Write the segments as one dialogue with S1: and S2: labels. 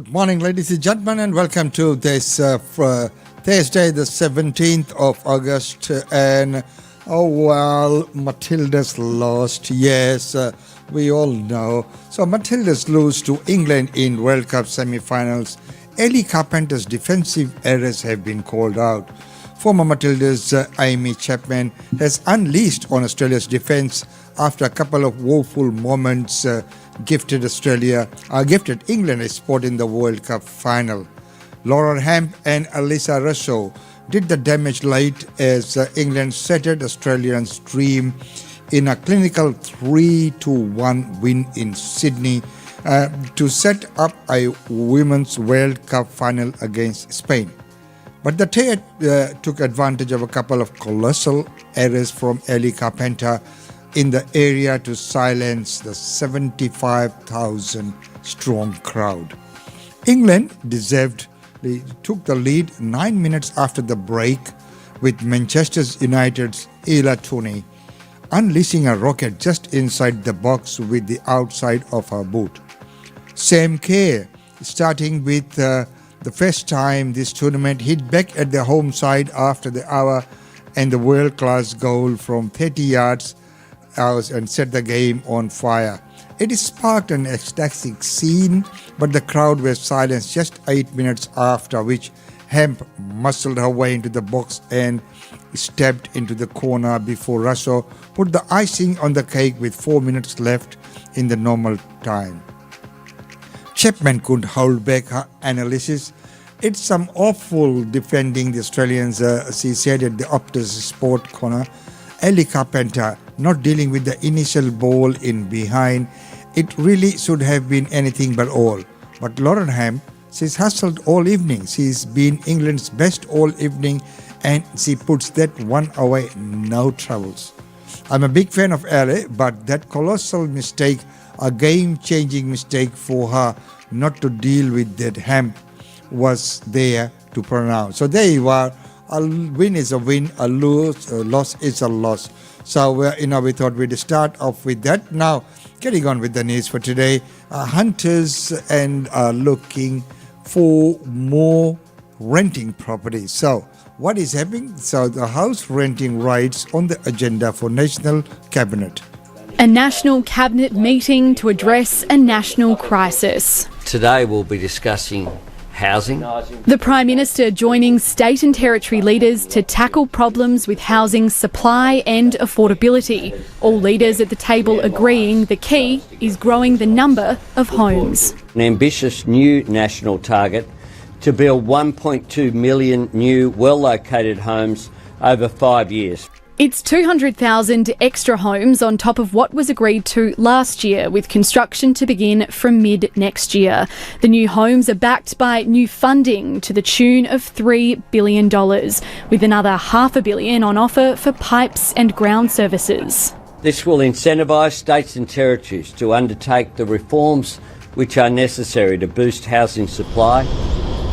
S1: Good morning, ladies and gentlemen, and welcome to this Thursday, the 17th of August. And, Matilda's lost. Yes, we all know. So, Matilda's lose to England in World Cup semi-finals. Ellie Carpenter's defensive errors have been called out. Former Matilda's Amy Chapman has unleashed on Australia's defence after a couple of woeful moments gifted England a spot in the World Cup final. Laura Hemp and Alyssa Russo did the damage late as England shattered Australians' dream in a clinical 3-1 win in Sydney to set up a Women's World Cup final against Spain. But the team took advantage of a couple of colossal errors from Ellie Carpenter in the area to silence the 75,000 strong crowd. England deservedly took the lead 9 minutes after the break, with Manchester United's Ella Tooney unleashing a rocket just inside the box with the outside of her boot. Sam Kerr, starting with the first time this tournament, hit back at the home side after the hour and the world-class goal from 30 yards and set the game on fire. It sparked an ecstatic scene, but the crowd was silenced just 8 minutes after which Hemp muscled her way into the box and stepped into the corner before Russo put the icing on the cake with 4 minutes left in the normal time. Chapman couldn't hold back her analysis. It's some awful defending, the Australians, she said at the Optus Sport corner. Ellie Carpenter not dealing with the initial ball in behind. It really should have been anything but all. But Lauren Hemp, she's hustled all evening. She's been England's best all evening and she puts that one away, no troubles. I'm a big fan of Ellie, but that colossal mistake, a game-changing mistake for her not to deal with that Hemp, was there to pronounce. So there you are. A win is a win, a loss is a loss. So, we thought we'd start off with that. Now, getting on with the news for today. Hunters are looking for more renting properties. So, what is happening? So, the house renting rights on the agenda for National Cabinet.
S2: A National Cabinet meeting to address a national crisis.
S3: Today we'll be discussing housing.
S2: The Prime Minister joining state and territory leaders to tackle problems with housing supply and affordability. All leaders at the table agreeing the key is growing the number of homes.
S3: An ambitious new national target to build 1.2 million new well-located homes over 5 years.
S2: It's 200,000 extra homes on top of what was agreed to last year, with construction to begin from mid-next year. The new homes are backed by new funding to the tune of $3 billion, with another $500 million on offer for pipes and ground services.
S3: This will incentivise states and territories to undertake the reforms which are necessary to boost housing supply.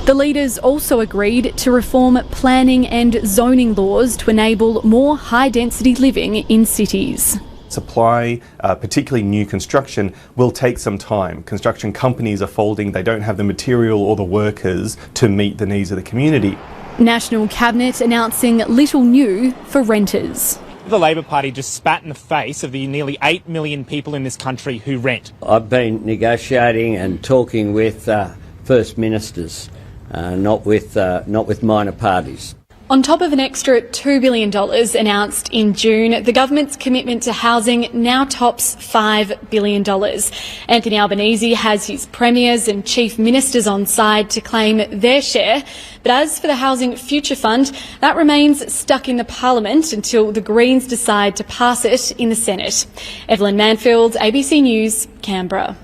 S2: The leaders also agreed to reform planning and zoning laws to enable more high-density living in cities.
S4: Supply, particularly new construction, will take some time. Construction companies are folding, they don't have the material or the workers to meet the needs of the community.
S2: National Cabinet announcing little new for renters.
S5: The Labor Party just spat in the face of the nearly 8 million people in this country who rent.
S3: I've been negotiating and talking with First Ministers. Not with minor parties.
S2: On top of an extra $2 billion announced in June, the government's commitment to housing now tops $5 billion. Anthony Albanese has his premiers and chief ministers on side to claim their share. But as for the Housing Future Fund, that remains stuck in the Parliament until the Greens decide to pass it in the Senate. Evelyn Manfield, ABC News, Canberra.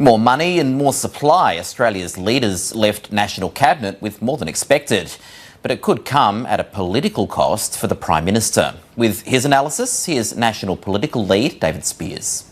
S6: More money and more supply. Australia's leaders left National Cabinet with more than expected. But it could come at a political cost for the Prime Minister. With his analysis, here's National Political Lead David Spears.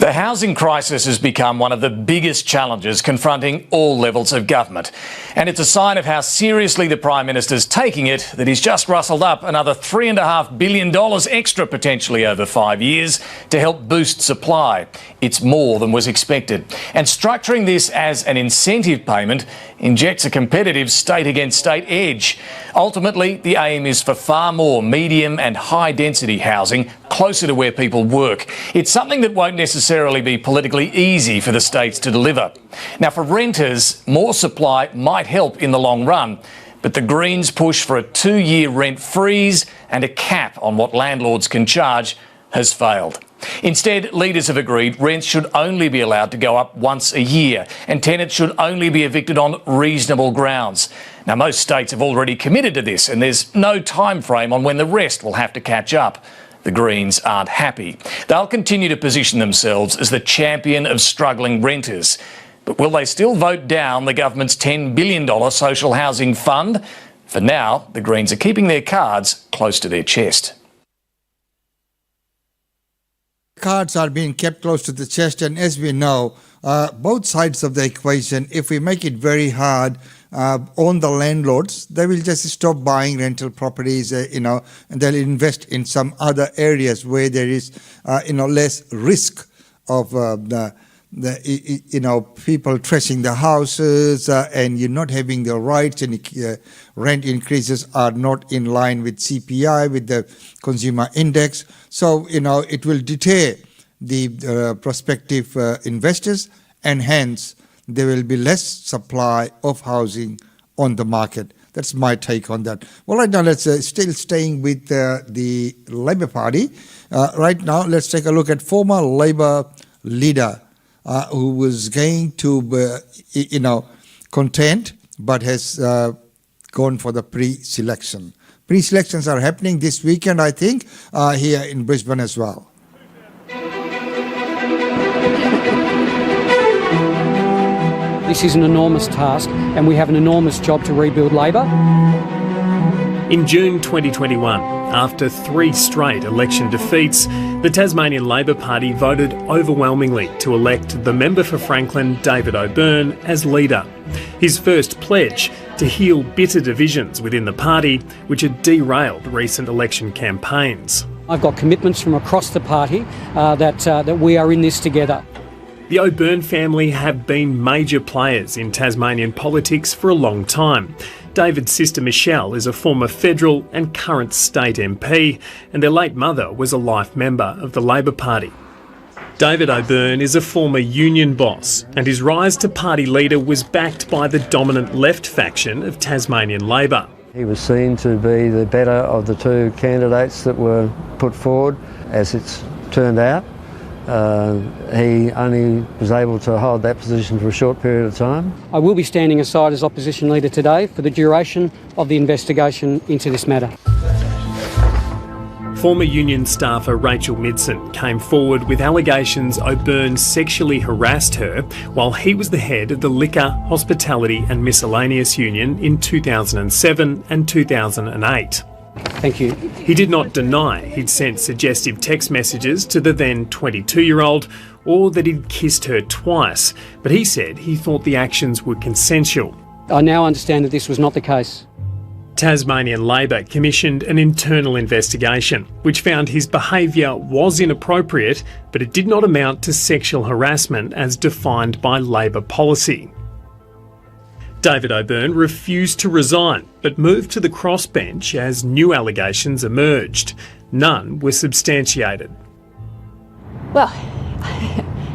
S7: The housing crisis has become one of the biggest challenges confronting all levels of government. And it's a sign of how seriously the Prime Minister's taking it that he's just rustled up another $3.5 billion extra potentially over 5 years to help boost supply. It's more than was expected. And structuring this as an incentive payment injects a competitive state against state edge. Ultimately, the aim is for far more medium and high density housing closer to where people work. It's something that won't necessarily be politically easy for the states to deliver. Now, for renters, more supply might help in the long run, but the Greens' push for a 2-year rent freeze and a cap on what landlords can charge has failed. Instead, leaders have agreed rents should only be allowed to go up once a year and tenants should only be evicted on reasonable grounds. Now, most states have already committed to this and there's no time frame on when the rest will have to catch up. The Greens aren't happy. They'll continue to position themselves as the champion of struggling renters. But will they still vote down the government's $10 billion social housing fund? For now, the Greens are keeping their cards close to their chest.
S1: Cards are being kept close to the chest, and as we know, both sides of the equation, if we make it very hard on the landlords, they will just stop buying rental properties, and they'll invest in some other areas where there is, less risk of people trashing the houses and you're not having the rights, and rent increases are not in line with CPI, with the consumer index. So, it will deter the prospective investors, and hence there will be less supply of housing on the market. That's my take on that. Well, right now, let's still staying with the Labour Party. Right now, let's take a look at former Labour leader who was going to, contend, but has gone for the pre-selection. Pre-selections are happening this weekend, I think, here in Brisbane as well.
S8: This is an enormous task, and we have an enormous job to rebuild Labor.
S9: In June 2021, after 3 straight election defeats, the Tasmanian Labor Party voted overwhelmingly to elect the member for Franklin, David O'Byrne, as leader. His first pledge to heal bitter divisions within the party, which had derailed recent election campaigns.
S8: I've got commitments from across the party that we are in this together.
S9: The O'Byrne family have been major players in Tasmanian politics for a long time. David's sister Michelle is a former federal and current state MP, and their late mother was a life member of the Labor Party. David O'Byrne is a former union boss, and his rise to party leader was backed by the dominant left faction of Tasmanian Labor.
S10: He was seen to be the better of the 2 candidates that were put forward, as it's turned out. He only was able to hold that position for a short period of time.
S8: I will be standing aside as opposition leader today for the duration of the investigation into this matter.
S9: Former union staffer Rachel Midson came forward with allegations O'Byrne sexually harassed her while he was the head of the Liquor, Hospitality and Miscellaneous Union in 2007 and 2008.
S8: Thank you.
S9: He did not deny he'd sent suggestive text messages to the then 22-year-old or that he'd kissed her twice, but he said he thought the actions were consensual.
S8: I now understand that this was not the case.
S9: Tasmanian Labor commissioned an internal investigation which found his behaviour was inappropriate, but it did not amount to sexual harassment as defined by Labor policy. David O'Byrne refused to resign, but moved to the crossbench as new allegations emerged. None were substantiated.
S11: Well,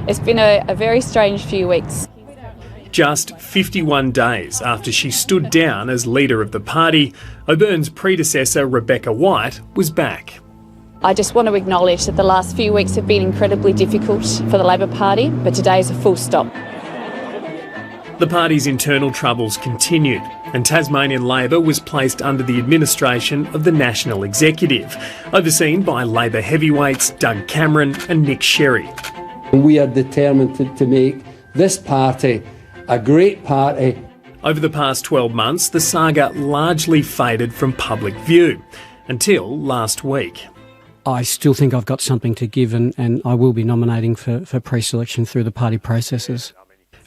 S11: it's been a very strange few weeks.
S9: Just 51 days after she stood down as leader of the party, O'Byrne's predecessor, Rebecca White, was back.
S11: I just want to acknowledge that the last few weeks have been incredibly difficult for the Labor Party, but today is a full stop.
S9: The party's internal troubles continued, and Tasmanian Labor was placed under the administration of the National Executive, overseen by Labor heavyweights Doug Cameron and Nick Sherry.
S12: We are determined to make this party a great party.
S9: Over the past 12 months, the saga largely faded from public view, until last week.
S8: I still think I've got something to give, and I will be nominating for pre-selection through the party processes.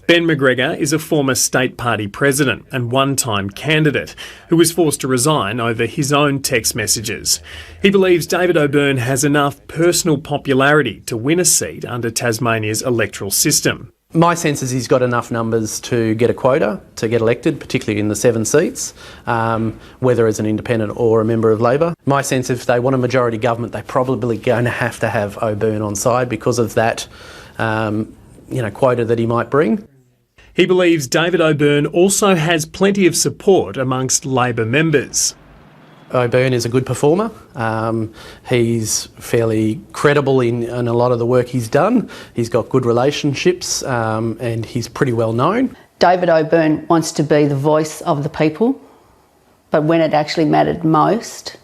S9: Ben McGregor is a former state party president and one-time candidate who was forced to resign over his own text messages. He believes David O'Byrne has enough personal popularity to win a seat under Tasmania's electoral system.
S13: My sense is he's got enough numbers to get a quota, to get elected, particularly in the 7 seats, whether as an independent or a member of Labor. My sense is if they want a majority government, they're probably going to have O'Byrne on side because of that quota that he might bring.
S9: He believes David O'Byrne also has plenty of support amongst Labor members.
S13: O'Byrne is a good performer. He's fairly credible in a lot of the work he's done. He's got good relationships and he's pretty well known.
S14: David O'Byrne wants to be the voice of the people, but when it actually mattered most,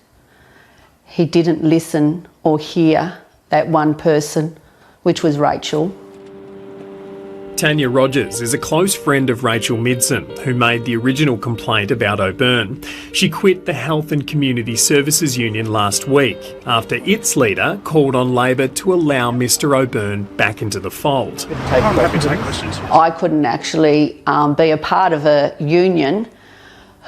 S14: he didn't listen or hear that one person, which was Rachel.
S9: Tanya Rogers is a close friend of Rachel Midson, who made the original complaint about O'Byrne. She quit the Health and Community Services Union last week after its leader called on Labor to allow Mr O'Byrne back into the fold.
S14: I'm happy to take questions. I couldn't actually be a part of a union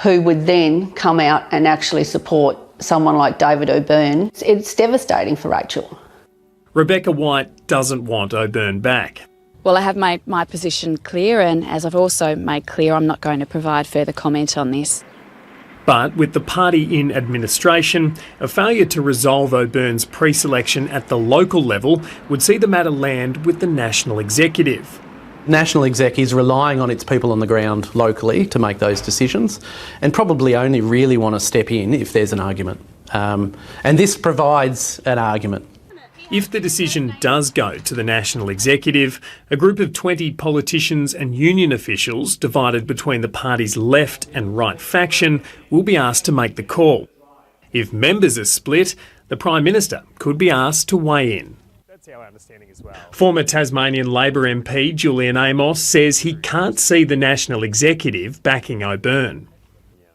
S14: who would then come out and actually support someone like David O'Byrne. It's devastating for Rachel.
S9: Rebecca White doesn't want O'Byrne back.
S11: Well, I have made my position clear, and as I've also made clear, I'm not going to provide further comment on this.
S9: But with the party in administration, a failure to resolve O'Byrne's pre-selection at the local level would see the matter land with the national executive.
S13: National Exec is relying on its people on the ground locally to make those decisions and probably only really want to step in if there's an argument. And this provides an argument.
S9: If the decision does go to the National Executive, a group of 20 politicians and union officials divided between the party's left and right faction will be asked to make the call. If members are split, the Prime Minister could be asked to weigh in. That's our understanding as well. Former Tasmanian Labor MP Julian Amos says he can't see the National Executive backing O'Byrne.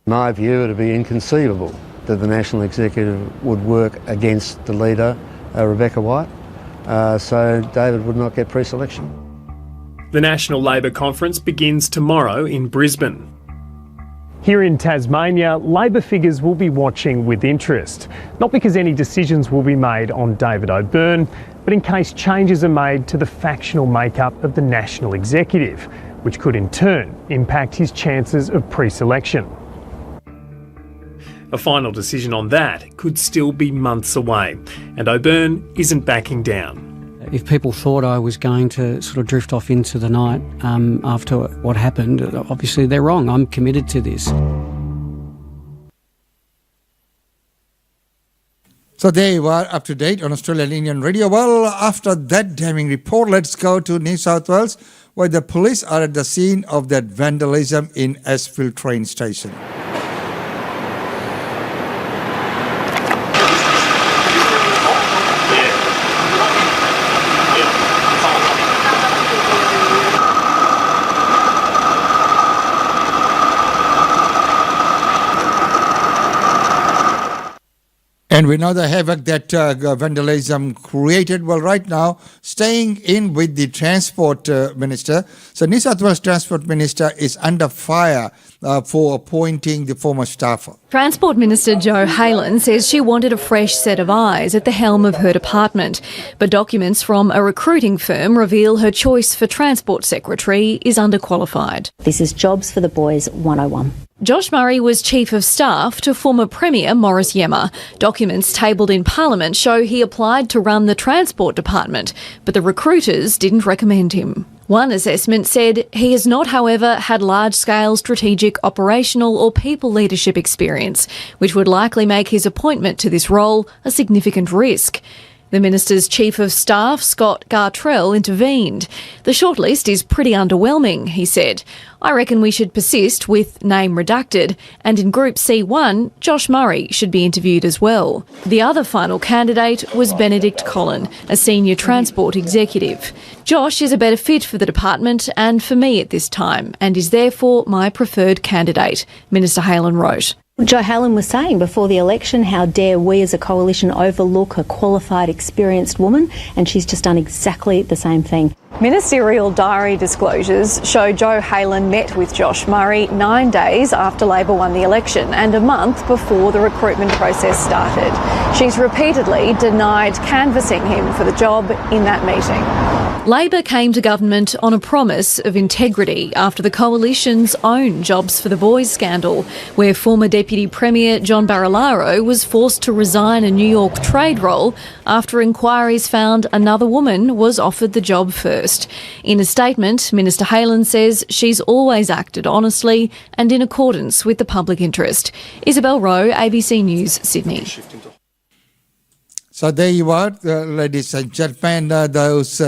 S10: In my view, it would be inconceivable that the National Executive would work against the leader, Rebecca White, so David would not get pre-selection.
S9: The National Labor Conference begins tomorrow in Brisbane. Here in Tasmania, Labor figures will be watching with interest, not because any decisions will be made on David O'Byrne, but in case changes are made to the factional makeup of the National Executive, which could in turn impact his chances of pre-selection. A final decision on that could still be months away, and O'Byrne isn't backing down.
S8: If people thought I was going to sort of drift off into the night after what happened, obviously they're wrong. I'm committed to this.
S1: So there you are, up to date on Australian Indian Radio. Well, after that damning report, let's go to New South Wales, where the police are at the scene of that vandalism in Ashfield train station. And we know the havoc that vandalism created. Well, right now, staying in with the Transport Minister. So New South Wales Transport Minister is under fire for appointing the former staffer.
S15: Transport Minister Jo Halen says she wanted a fresh set of eyes at the helm of her department. But documents from a recruiting firm reveal her choice for Transport Secretary is underqualified.
S16: This is Jobs for the Boys 101.
S15: Josh Murray was Chief of Staff to former Premier Morris Yemma. Documents tabled in Parliament show he applied to run the Transport Department, but the recruiters didn't recommend him. One assessment said he has not, however, had large-scale strategic, operational or people leadership experience, which would likely make his appointment to this role a significant risk. The Minister's Chief of Staff, Scott Gartrell, intervened. The shortlist is pretty underwhelming, he said. I reckon we should persist with name redacted, and in Group C1, Josh Murray should be interviewed as well. The other final candidate was Benedict Collin, a senior transport executive. Josh is a better fit for the department and for me at this time, and is therefore my preferred candidate, Minister Halen wrote.
S16: Joe Halen was saying before the election, how dare we as a coalition overlook a qualified, experienced woman, and she's just done exactly the same thing.
S17: Ministerial diary disclosures show Joe Halen met with Josh Murray 9 days after Labor won the election and a month before the recruitment process started. She's repeatedly denied canvassing him for the job in that meeting.
S15: Labor came to government on a promise of integrity after the coalition's own Jobs for the Boys scandal, where former Deputy Premier John Barilaro was forced to resign a New York trade role after inquiries found another woman was offered the job first. In a statement, Minister Halen says she's always acted honestly and in accordance with the public interest. Isabel Rowe, ABC News, Sydney.
S1: So there you are, ladies and gentlemen, those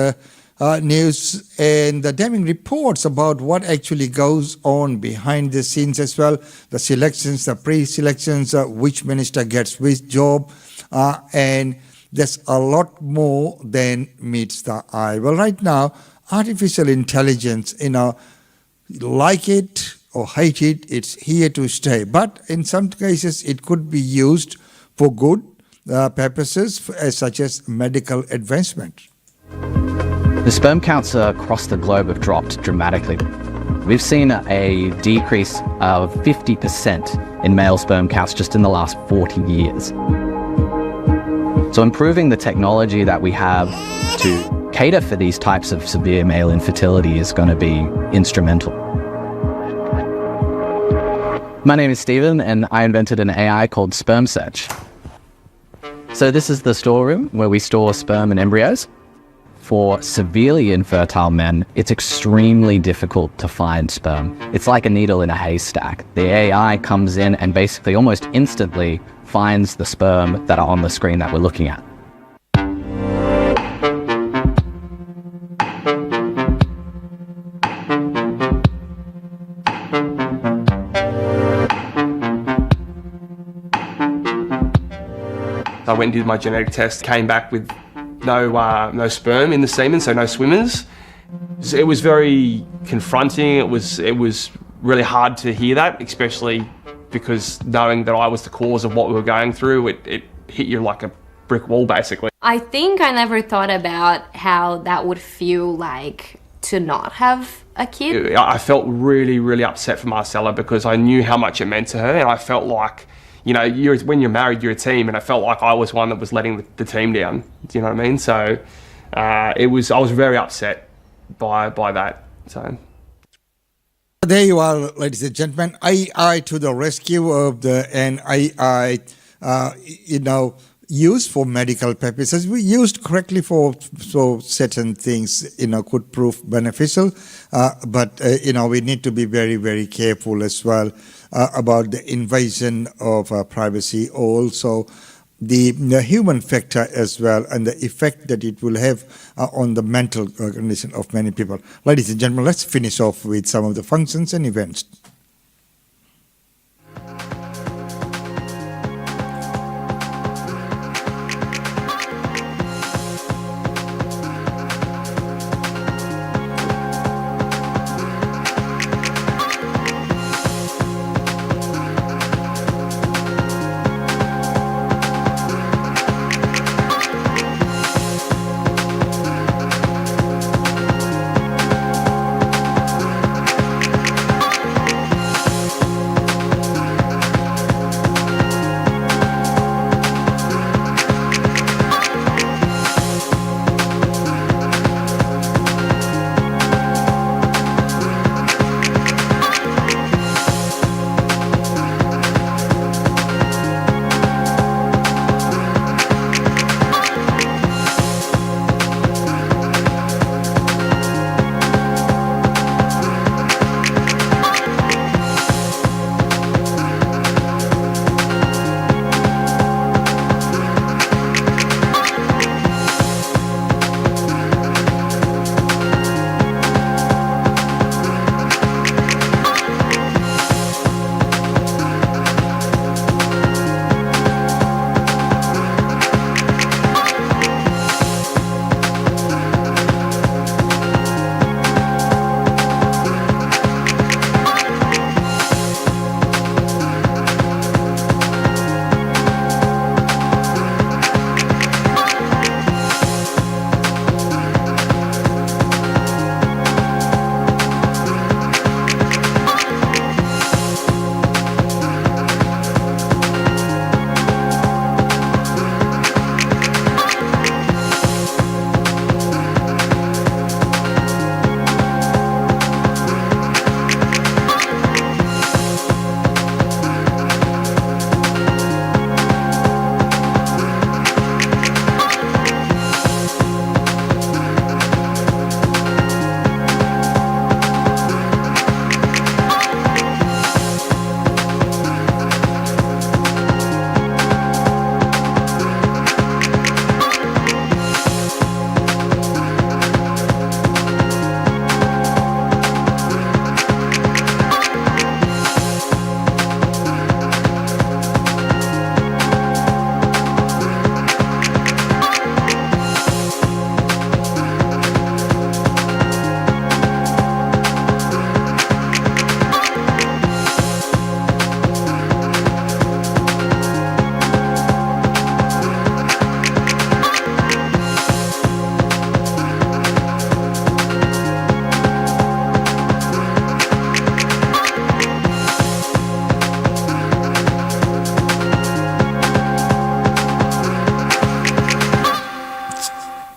S1: news and the damning reports about what actually goes on behind the scenes as well, the selections, the pre-selections, which minister gets which job, and there's a lot more than meets the eye. Well, right now, artificial intelligence, like it or hate it, it's here to stay. But in some cases, it could be used for good purposes, such as medical advancement.
S18: The sperm counts across the globe have dropped dramatically. We've seen a decrease of 50% in male sperm counts just in the last 40 years. So improving the technology that we have to cater for these types of severe male infertility is going to be instrumental. My name is Stephen, and I invented an AI called Sperm Search. So this is the storeroom where we store sperm and embryos. For severely infertile men, it's extremely difficult to find sperm. It's like a needle in a haystack. The AI comes in and basically almost instantly finds the sperm that are on the screen that we're looking at.
S19: I went and did my genetic test, came back with no sperm in the semen, so no swimmers. It was very confronting. It was really hard to hear that, especially because knowing that I was the cause of what we were going through, it hit you like a brick wall, basically.
S20: I think I never thought about how that would feel like to not have a kid.
S19: I felt really, really upset for Marcella because I knew how much it meant to her, and I felt like, when you're married, you're a team, and I felt like I was one that was letting the team down. Do you know what I mean? So I was very upset by that. So
S1: there you are, ladies and gentlemen. AI to the rescue of AI, used for medical purposes. We used correctly for certain things, could prove beneficial. But we need to be very, very careful as well about the invasion of privacy, also the human factor as well, and the effect that it will have on the mental condition of many people. Ladies and gentlemen, let's finish off with some of the functions and events.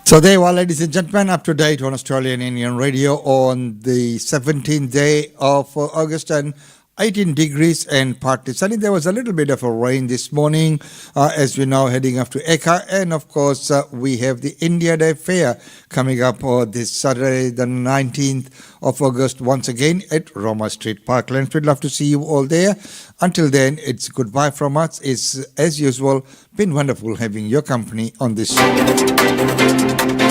S1: So there you are, ladies and gentlemen, up to date on Australian Indian Radio on the 17th day of August, and 18 degrees and partly sunny. There was a little bit of a rain this morning as we're now heading up to Eka. And of course, we have the India Day Fair coming up this Saturday, the 19th of August, once again at Roma Street, Parklands. We'd love to see you all there. Until then, it's goodbye from us. It's, as usual, been wonderful having your company on this show.